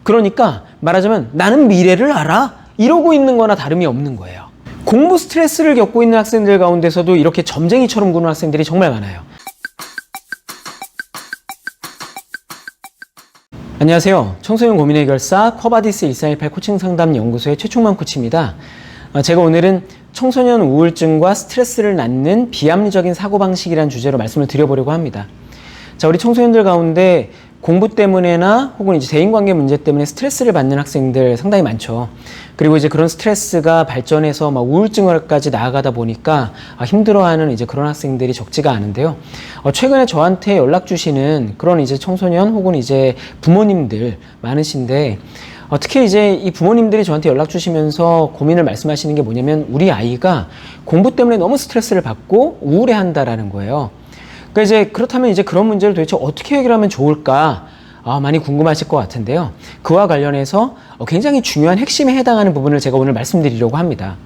그러니까 말하자면 나는 미래를 알아? 이러고 있는 거나 다름이 없는 거예요. 공부 스트레스를 겪고 있는 학생들 가운데서도 이렇게 점쟁이처럼 구는 학생들이 정말 많아요. 안녕하세요. 청소년 고민 해결사 쿼바디스 1318 코칭 상담 연구소의 최충만 코치입니다. 제가 오늘은 청소년 우울증과 스트레스를 낳는 비합리적인 사고방식이라는 주제로 말씀을 드려보려고 합니다. 자, 우리 청소년들 가운데 공부 때문에나 혹은 이제 대인관계 문제 때문에 스트레스를 받는 학생들 상당히 많죠. 그리고 이제 그런 스트레스가 발전해서 막 우울증까지 나아가다 보니까 힘들어하는 이제 그런 학생들이 적지가 않은데요. 최근에 저한테 연락 주시는 그런 이제 청소년 혹은 이제 부모님들 많으신데, 특히 이제 이 부모님들이 저한테 연락 주시면서 고민을 말씀하시는 게 뭐냐면 우리 아이가 공부 때문에 너무 스트레스를 받고 우울해한다라는 거예요. 그러니까 이제 그렇다면 이제 그런 문제를 도대체 어떻게 해결하면 좋을까? 많이 궁금하실 것 같은데요. 그와 관련해서 굉장히 중요한 핵심에 해당하는 부분을 제가 오늘 말씀드리려고 합니다.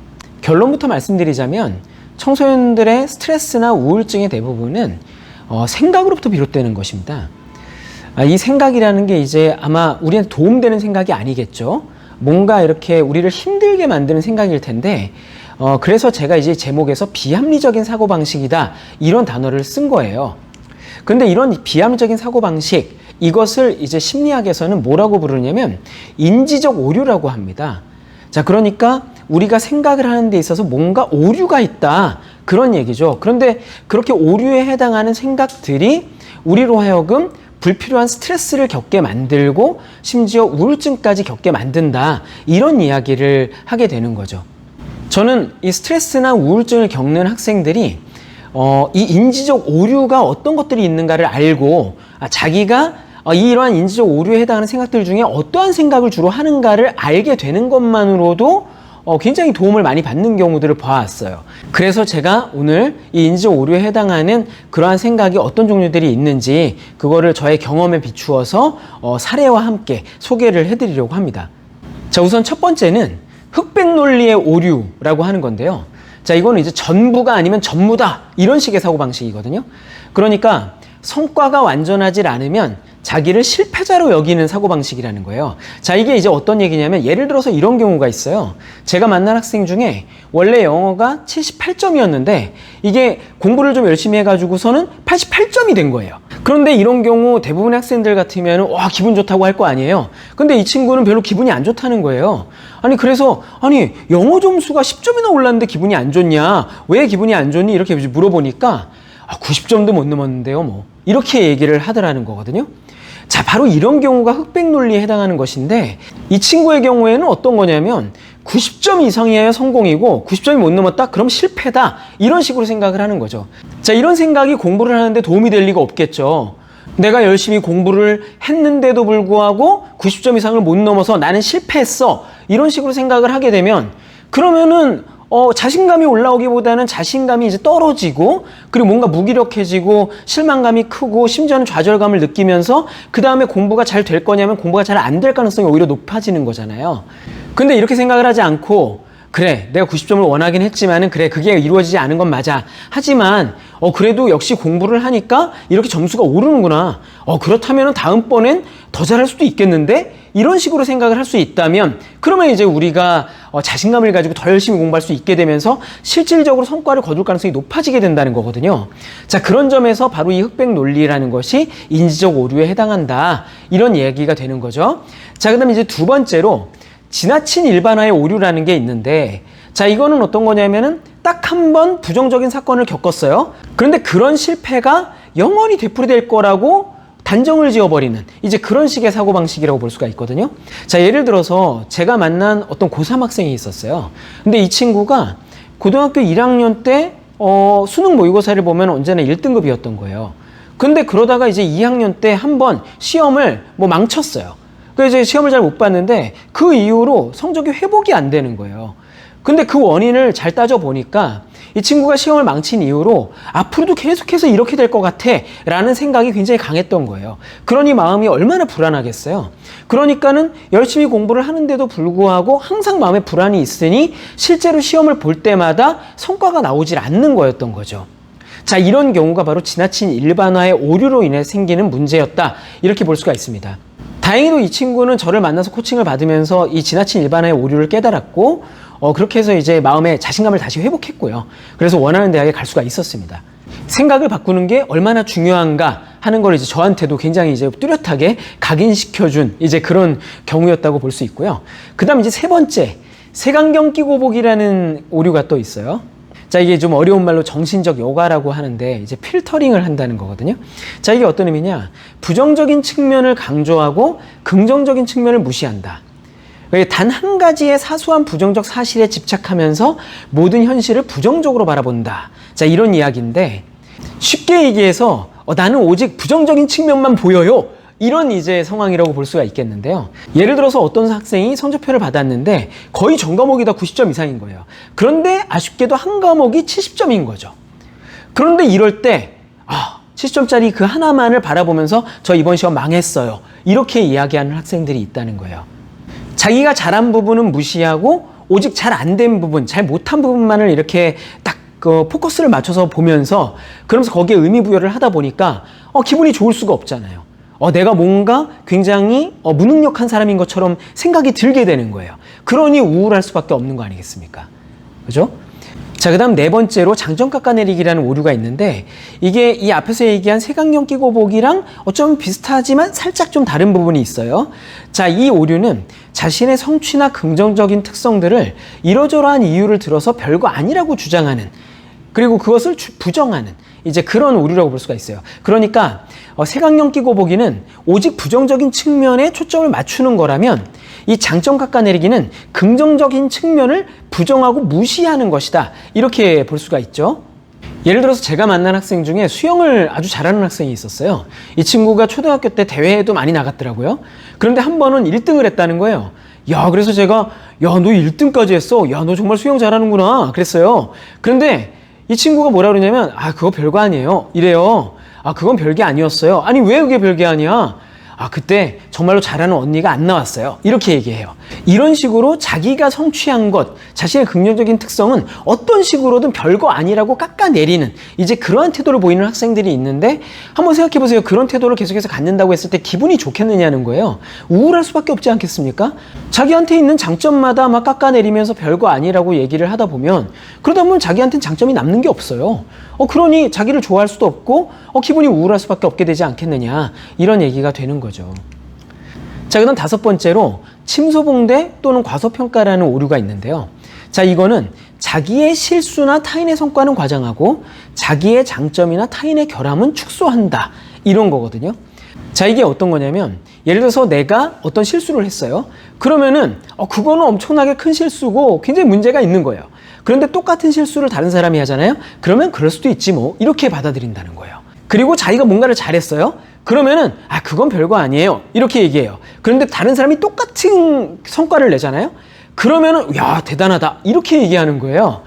결론부터 말씀드리자면 청소년들의 스트레스나 우울증의 대부분은 생각으로부터 비롯되는 것입니다. 이 생각이라는 게 이제 아마 우리한테 도움되는 생각이 아니겠죠. 뭔가 이렇게 우리를 힘들게 만드는 생각일 텐데, 그래서 제가 이제 제목에서 비합리적인 사고방식이다 이런 단어를 쓴 거예요. 근데 이런 비합리적인 사고방식, 이것을 이제 심리학에서는 뭐라고 부르냐면 인지적 오류라고 합니다. 자, 그러니까 우리가 생각을 하는 데 있어서 뭔가 오류가 있다 그런 얘기죠. 그런데 그렇게 오류에 해당하는 생각들이 우리로 하여금 불필요한 스트레스를 겪게 만들고 심지어 우울증까지 겪게 만든다 이런 이야기를 하게 되는 거죠. 저는 이 스트레스나 우울증을 겪는 학생들이 이 인지적 오류가 어떤 것들이 있는가를 알고 자기가 이러한 인지적 오류에 해당하는 생각들 중에 어떠한 생각을 주로 하는가를 알게 되는 것만으로도 굉장히 도움을 많이 받는 경우들을 봐왔어요. 그래서 제가 오늘 이 인지적 오류에 해당하는 그러한 생각이 어떤 종류들이 있는지 그거를 저의 경험에 비추어서 사례와 함께 소개를 해드리려고 합니다. 자, 우선 첫 번째는 흑백 논리의 오류라고 하는 건데요. 자, 이거는 이제 전부가 아니면 전무다 이런 식의 사고방식이거든요. 그러니까 성과가 완전하지 않으면 자기를 실패자로 여기는 사고방식이라는 거예요. 자, 이게 이제 어떤 얘기냐면 예를 들어서 이런 경우가 있어요. 제가 만난 학생 중에 원래 영어가 78점이었는데 이게 공부를 좀 열심히 해가지고서는 88점이 된 거예요. 그런데 이런 경우 대부분의 학생들 같으면 와, 기분 좋다고 할 거 아니에요. 근데 이 친구는 별로 기분이 안 좋다는 거예요. 그래서 영어 점수가 10점이나 올랐는데 기분이 안 좋냐? 왜 기분이 안 좋니? 이렇게 물어보니까 90점도 못 넘었는데요, 뭐. 이렇게 얘기를 하더라는 거거든요. 자, 바로 이런 경우가 흑백 논리에 해당하는 것인데 이 친구의 경우에는 어떤 거냐면 90점 이상이어야 성공이고 90점이 못 넘었다? 그럼 실패다. 이런 식으로 생각을 하는 거죠. 자, 이런 생각이 공부를 하는데 도움이 될 리가 없겠죠. 내가 열심히 공부를 했는데도 불구하고 90점 이상을 못 넘어서 나는 실패했어. 이런 식으로 생각을 하게 되면 그러면은 자신감이 올라오기보다는 자신감이 이제 떨어지고 그리고 뭔가 무기력해지고 실망감이 크고 심지어는 좌절감을 느끼면서 그 다음에 공부가 잘 될 거냐면 공부가 잘 안 될 가능성이 오히려 높아지는 거잖아요. 근데 이렇게 생각을 하지 않고 그래, 내가 90점을 원하긴 했지만은 그래, 그게 이루어지지 않은 건 맞아. 하지만 그래도 역시 공부를 하니까 이렇게 점수가 오르는구나. 그렇다면은 다음번엔 더 잘할 수도 있겠는데? 이런 식으로 생각을 할 수 있다면 그러면 이제 우리가 자신감을 가지고 더 열심히 공부할 수 있게 되면서 실질적으로 성과를 거둘 가능성이 높아지게 된다는 거거든요. 자, 그런 점에서 바로 이 흑백 논리라는 것이 인지적 오류에 해당한다. 이런 얘기가 되는 거죠. 자, 그 다음에 이제 두 번째로 지나친 일반화의 오류라는 게 있는데, 자, 이거는 어떤 거냐면은 딱 한 번 부정적인 사건을 겪었어요. 그런데 그런 실패가 영원히 되풀이될 거라고 단정을 지어버리는 이제 그런 식의 사고방식이라고 볼 수가 있거든요. 자, 예를 들어서 제가 만난 어떤 고3 학생이 있었어요. 근데 이 친구가 고등학교 1학년 때 수능 모의고사를 보면 언제나 1등급이었던 거예요. 근데 그러다가 이제 2학년 때 한 번 시험을 망쳤어요. 그래서 이제 시험을 잘 못 봤는데 그 이후로 성적이 회복이 안 되는 거예요. 근데 그 원인을 잘 따져보니까 이 친구가 시험을 망친 이후로 앞으로도 계속해서 이렇게 될 것 같아 라는 생각이 굉장히 강했던 거예요. 그러니 마음이 얼마나 불안하겠어요. 그러니까는 열심히 공부를 하는데도 불구하고 항상 마음에 불안이 있으니 실제로 시험을 볼 때마다 성과가 나오질 않는 거였던 거죠. 자, 이런 경우가 바로 지나친 일반화의 오류로 인해 생기는 문제였다. 이렇게 볼 수가 있습니다. 다행히도 이 친구는 저를 만나서 코칭을 받으면서 이 지나친 일반화의 오류를 깨달았고 그렇게 해서 이제 마음의 자신감을 다시 회복했고요. 그래서 원하는 대학에 갈 수가 있었습니다. 생각을 바꾸는 게 얼마나 중요한가 하는 걸 이제 저한테도 굉장히 이제 뚜렷하게 각인시켜준 이제 그런 경우였다고 볼 수 있고요. 그 다음 이제 세 번째, 색안경 끼고 보기라는 오류가 또 있어요. 자, 이게 좀 어려운 말로 정신적 요가라고 하는데 이제 필터링을 한다는 거거든요. 자, 이게 어떤 의미냐? 부정적인 측면을 강조하고 긍정적인 측면을 무시한다. 단 한 가지의 사소한 부정적 사실에 집착하면서 모든 현실을 부정적으로 바라본다. 자, 이런 이야기인데 쉽게 얘기해서 나는 오직 부정적인 측면만 보여요. 이런 이제 상황이라고 볼 수가 있겠는데요. 예를 들어서 어떤 학생이 성적표를 받았는데 거의 전 과목이 다 90점 이상인 거예요. 그런데 아쉽게도 한 과목이 70점인 거죠. 그런데 이럴 때 70점짜리 그 하나만을 바라보면서 저 이번 시험 망했어요. 이렇게 이야기하는 학생들이 있다는 거예요. 자기가 잘한 부분은 무시하고 오직 잘 안 된 부분, 잘 못한 부분만을 이렇게 딱 포커스를 맞춰서 보면서 그러면서 거기에 의미 부여를 하다 보니까 기분이 좋을 수가 없잖아요. 내가 뭔가 굉장히 무능력한 사람인 것처럼 생각이 들게 되는 거예요. 그러니 우울할 수밖에 없는 거 아니겠습니까? 그죠? 자, 그 다음 네 번째로 장점 깎아내리기라는 오류가 있는데 이게 이 앞에서 얘기한 색안경 끼고 보기랑 어쩌면 비슷하지만 살짝 좀 다른 부분이 있어요. 자, 이 오류는 자신의 성취나 긍정적인 특성들을 이러저러한 이유를 들어서 별거 아니라고 주장하는, 그리고 그것을 부정하는 이제 그런 오류라고 볼 수가 있어요. 그러니까 색안경 끼고 보기는 오직 부정적인 측면에 초점을 맞추는 거라면 이 장점 깎아내리기는 긍정적인 측면을 부정하고 무시하는 것이다. 이렇게 볼 수가 있죠. 예를 들어서 제가 만난 학생 중에 수영을 아주 잘하는 학생이 있었어요. 이 친구가 초등학교 때 대회에도 많이 나갔더라고요. 그런데 한 번은 1등을 했다는 거예요. 야, 그래서 제가 너 1등까지 했어. 야, 너 정말 수영 잘하는구나. 그랬어요. 그런데 이 친구가 뭐라 그러냐면 그거 별거 아니에요. 이래요. 그건 별게 아니었어요. 아니, 왜 그게 별게 아니야? 그때 정말로 잘하는 언니가 안 나왔어요. 이렇게 얘기해요. 이런 식으로 자기가 성취한 것, 자신의 긍정적인 특성은 어떤 식으로든 별거 아니라고 깎아내리는 이제 그러한 태도를 보이는 학생들이 있는데 한번 생각해 보세요. 그런 태도를 계속해서 갖는다고 했을 때 기분이 좋겠느냐는 거예요. 우울할 수밖에 없지 않겠습니까? 자기한테 있는 장점마다 막 깎아내리면서 별거 아니라고 얘기를 하다 보면 그러다 보면 자기한테는 장점이 남는 게 없어요. 그러니 자기를 좋아할 수도 없고 기분이 우울할 수밖에 없게 되지 않겠느냐, 이런 얘기가 되는 거죠. 자, 그다음 다섯 번째로 침소봉대 또는 과소평가라는 오류가 있는데요. 자, 이거는 자기의 실수나 타인의 성과는 과장하고 자기의 장점이나 타인의 결함은 축소한다, 이런 거거든요. 자, 이게 어떤 거냐면 예를 들어서 내가 어떤 실수를 했어요. 그러면은 그거는 엄청나게 큰 실수고 굉장히 문제가 있는 거예요. 그런데 똑같은 실수를 다른 사람이 하잖아요. 그러면 그럴 수도 있지 뭐, 이렇게 받아들인다는 거예요. 그리고 자기가 뭔가를 잘했어요. 그러면은 그건 별거 아니에요, 이렇게 얘기해요. 그런데 다른 사람이 똑같은 성과를 내잖아요. 그러면은 야, 대단하다, 이렇게 얘기하는 거예요.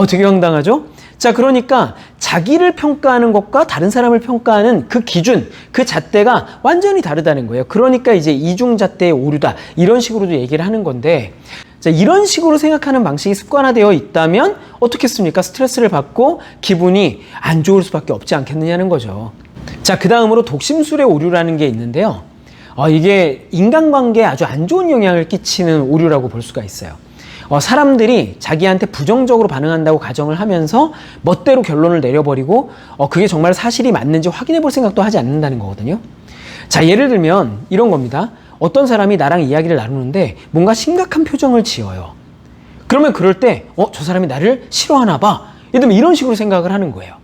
되게 황당하죠? 자, 그러니까 자기를 평가하는 것과 다른 사람을 평가하는 그 기준, 그 잣대가 완전히 다르다는 거예요. 그러니까 이제 이중잣대의 오류다, 이런 식으로도 얘기를 하는 건데, 자, 이런 식으로 생각하는 방식이 습관화되어 있다면 어떻겠습니까? 스트레스를 받고 기분이 안 좋을 수밖에 없지 않겠느냐는 거죠. 자, 그 다음으로 독심술의 오류라는 게 있는데요. 이게 인간관계에 아주 안 좋은 영향을 끼치는 오류라고 볼 수가 있어요. 사람들이 자기한테 부정적으로 반응한다고 가정을 하면서 멋대로 결론을 내려버리고 그게 정말 사실이 맞는지 확인해 볼 생각도 하지 않는다는 거거든요. 자, 예를 들면 이런 겁니다. 어떤 사람이 나랑 이야기를 나누는데 뭔가 심각한 표정을 지어요. 그러면 그럴 때 저 사람이 나를 싫어하나 봐, 이런 식으로 생각을 하는 거예요.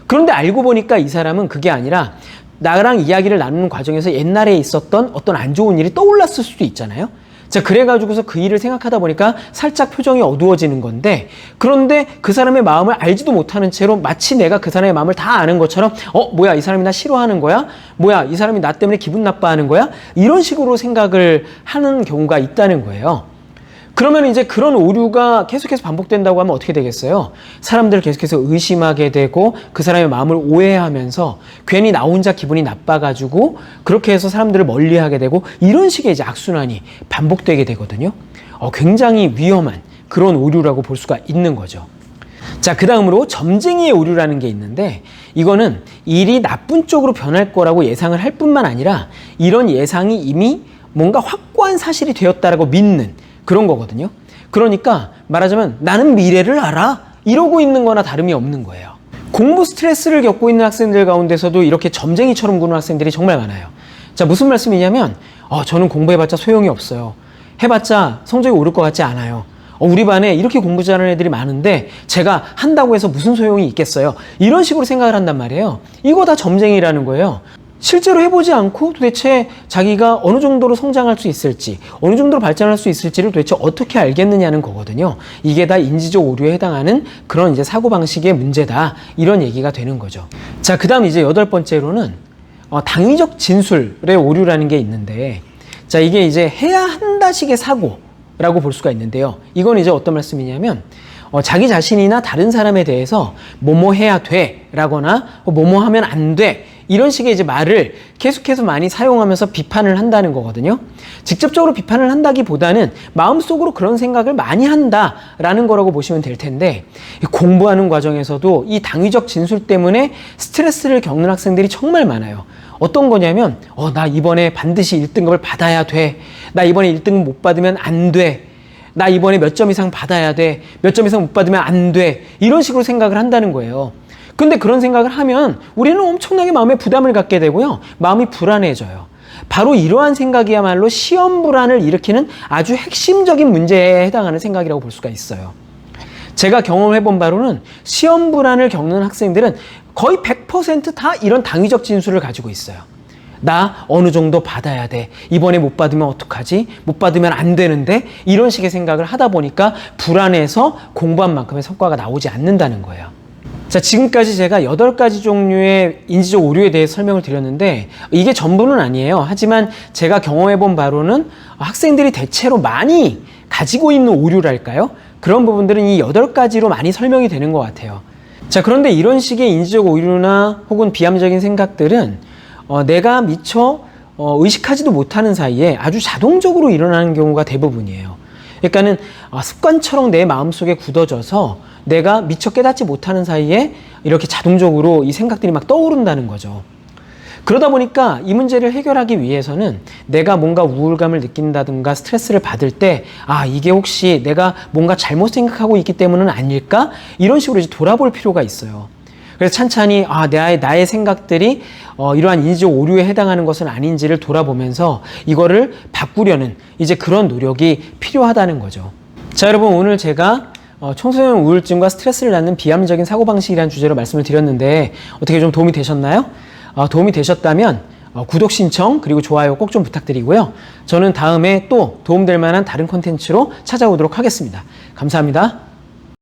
그런데 알고 보니까 이 사람은 그게 아니라 나랑 이야기를 나누는 과정에서 옛날에 있었던 어떤 안 좋은 일이 떠올랐을 수도 있잖아요. 자, 그래가지고서 그 일을 생각하다 보니까 살짝 표정이 어두워지는 건데, 그런데 그 사람의 마음을 알지도 못하는 채로 마치 내가 그 사람의 마음을 다 아는 것처럼 뭐야, 이 사람이 나 싫어하는 거야? 뭐야, 이 사람이 나 때문에 기분 나빠하는 거야? 이런 식으로 생각을 하는 경우가 있다는 거예요. 그러면 이제 그런 오류가 계속해서 반복된다고 하면 어떻게 되겠어요? 사람들을 계속해서 의심하게 되고 그 사람의 마음을 오해하면서 괜히 나 혼자 기분이 나빠가지고 그렇게 해서 사람들을 멀리하게 되고 이런 식의 이제 악순환이 반복되게 되거든요. 굉장히 위험한 그런 오류라고 볼 수가 있는 거죠. 자, 그 다음으로 점쟁이의 오류라는 게 있는데 이거는 일이 나쁜 쪽으로 변할 거라고 예상을 할 뿐만 아니라 이런 예상이 이미 뭔가 확고한 사실이 되었다라고 믿는 그런 거거든요. 그러니까 말하자면 나는 미래를 알아 이러고 있는 거나 다름이 없는 거예요. 공부 스트레스를 겪고 있는 학생들 가운데서도 이렇게 점쟁이처럼 구는 학생들이 정말 많아요. 자, 무슨 말씀이냐면 저는 공부해봤자 소용이 없어요. 해봤자 성적이 오를 것 같지 않아요. 우리 반에 이렇게 공부 잘하는 애들이 많은데 제가 한다고 해서 무슨 소용이 있겠어요. 이런 식으로 생각을 한단 말이에요. 이거 다 점쟁이라는 거예요. 실제로 해보지 않고 도대체 자기가 어느 정도로 성장할 수 있을지, 어느 정도로 발전할 수 있을지를 도대체 어떻게 알겠느냐는 거거든요. 이게 다 인지적 오류에 해당하는 그런 이제 사고방식의 문제다. 이런 얘기가 되는 거죠. 자, 그 다음 이제 8번째로는 당위적 진술의 오류라는 게 있는데, 자, 이게 이제 해야 한다식의 사고라고 볼 수가 있는데요. 이건 이제 어떤 말씀이냐면, 자기 자신이나 다른 사람에 대해서 뭐뭐 해야 돼 라거나 뭐뭐 하면 안 돼 이런 식의 이제 말을 계속해서 많이 사용하면서 비판을 한다는 거거든요. 직접적으로 비판을 한다기보다는 마음속으로 그런 생각을 많이 한다라는 거라고 보시면 될 텐데, 공부하는 과정에서도 이 당위적 진술 때문에 스트레스를 겪는 학생들이 정말 많아요. 어떤 거냐면 나 이번에 반드시 1등급을 받아야 돼. 나 이번에 1등급 못 받으면 안 돼. 나 이번에 몇 점 이상 받아야 돼. 몇 점 이상 못 받으면 안 돼. 이런 식으로 생각을 한다는 거예요. 근데 그런 생각을 하면 우리는 엄청나게 마음에 부담을 갖게 되고요. 마음이 불안해져요. 바로 이러한 생각이야말로 시험 불안을 일으키는 아주 핵심적인 문제에 해당하는 생각이라고 볼 수가 있어요. 제가 경험해 본 바로는 시험 불안을 겪는 학생들은 거의 100% 다 이런 당위적 진술을 가지고 있어요. 나 어느 정도 받아야 돼. 이번에 못 받으면 어떡하지? 못 받으면 안 되는데? 이런 식의 생각을 하다 보니까 불안해서 공부한 만큼의 성과가 나오지 않는다는 거예요. 자, 지금까지 제가 8가지 종류의 인지적 오류에 대해 설명을 드렸는데 이게 전부는 아니에요. 하지만 제가 경험해 본 바로는 학생들이 대체로 많이 가지고 있는 오류랄까요? 그런 부분들은 이 8가지로 많이 설명이 되는 것 같아요. 자, 그런데 이런 식의 인지적 오류나 혹은 비합리적인 생각들은 내가 미처 의식하지도 못하는 사이에 아주 자동적으로 일어나는 경우가 대부분이에요. 그러니까는 습관처럼 내 마음속에 굳어져서 내가 미처 깨닫지 못하는 사이에 이렇게 자동적으로 이 생각들이 막 떠오른다는 거죠. 그러다 보니까 이 문제를 해결하기 위해서는 내가 뭔가 우울감을 느낀다든가 스트레스를 받을 때 이게 혹시 내가 뭔가 잘못 생각하고 있기 때문은 아닐까? 이런 식으로 이제 돌아볼 필요가 있어요. 그래서 찬찬히 나의 생각들이 이러한 인지적 오류에 해당하는 것은 아닌지를 돌아보면서 이거를 바꾸려는 이제 그런 노력이 필요하다는 거죠. 자, 여러분, 오늘 제가 청소년 우울증과 스트레스를 낳는 비합리적인 사고방식이라는 주제로 말씀을 드렸는데 어떻게 좀 도움이 되셨나요? 도움이 되셨다면 구독 신청 그리고 좋아요 꼭 좀 부탁드리고요. 저는 다음에 또 도움될 만한 다른 콘텐츠로 찾아오도록 하겠습니다. 감사합니다.